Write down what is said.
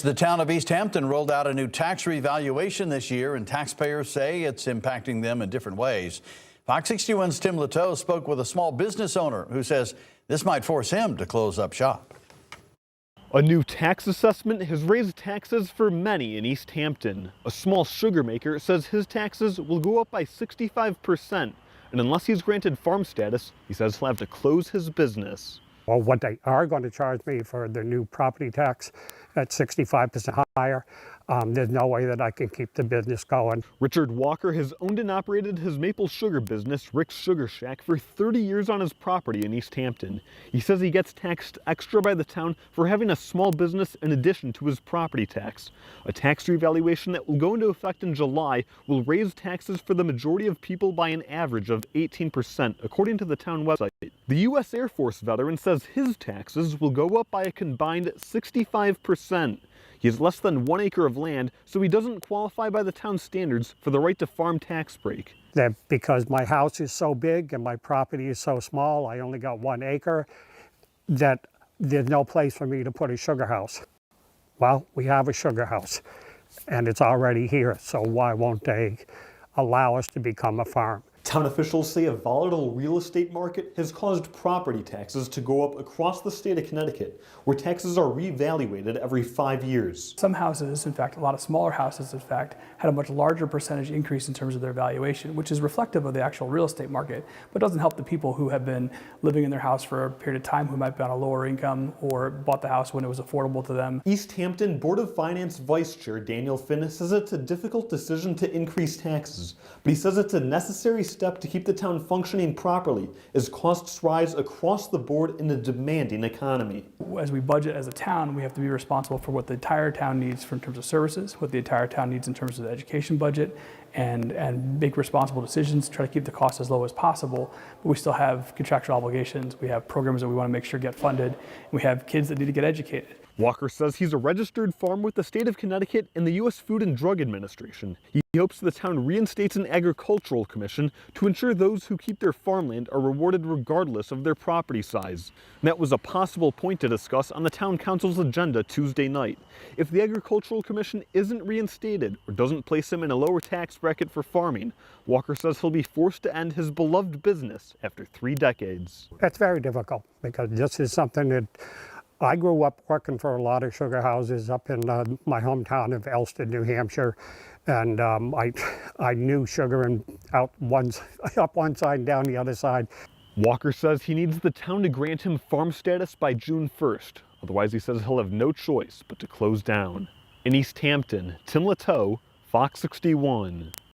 The town of East Hampton rolled out a new tax revaluation this year, and taxpayers say it's impacting them in different ways. Fox 61's Tim Lateau spoke with a small business owner who says this might force him to close up shop. A new tax assessment has raised taxes for many in East Hampton. A small sugar maker says his taxes will go up by 65%, and unless he's granted farm status, he says he'll have to close his business. Well, what they are going to charge me for the new property tax at 65% higher, there's no way that I can keep the business going. Richard Walker has owned and operated his maple sugar business, Rick's Sugar Shack, for 30 years on his property in East Hampton. He says he gets taxed extra by the town for having a small business in addition to his property tax. A tax revaluation that will go into effect in July will raise taxes for the majority of people by an average of 18%, according to the town website. The U.S. Air Force veteran says his taxes will go up by a combined 65%. He has less than 1 acre of land, so he doesn't qualify by the town's standards for the right to farm tax break. That because my house is so big and my property is so small, I only got 1 acre, that there's no place for me to put a sugar house. Well, we have a sugar house, and it's already here, so why won't they allow us to become a farm? Town officials say a volatile real estate market has caused property taxes to go up across the state of Connecticut, where taxes are reevaluated every 5 years. Some houses, in fact, a lot of smaller houses, in fact, had a much larger percentage increase in terms of their valuation, which is reflective of the actual real estate market, but doesn't help the people who have been living in their house for a period of time, who might be on a lower income or bought the house when it was affordable to them. East Hampton Board of Finance Vice Chair Daniel Finn says it's a difficult decision to increase taxes, but he says it's a necessary step to keep the town functioning properly as costs rise across the board in a demanding economy. As we budget as a town, we have to be responsible for what the entire town needs in terms of services, what the entire town needs in terms of the education budget, and make responsible decisions to try to keep the costs as low as possible. But we still have contractual obligations. We have programs that we want to make sure get funded. And we have kids that need to get educated. Walker says he's a registered farm with the state of Connecticut and the U.S. Food and Drug Administration. He hopes the town reinstates an agricultural commission to ensure those who keep their farmland are rewarded regardless of their property size. And that was a possible point to discuss on the town council's agenda Tuesday night. If the agricultural commission isn't reinstated or doesn't place him in a lower tax bracket for farming, Walker says he'll be forced to end his beloved business after 3 decades. That's very difficult because this is something that I grew up working for a lot of sugar houses up in my hometown of Elston, New Hampshire, and I knew sugar and up one side and down the other side. Walker says he needs the town to grant him farm status by June 1st. Otherwise, he says he'll have no choice but to close down. In East Hampton, Tim Lateau, Fox 61.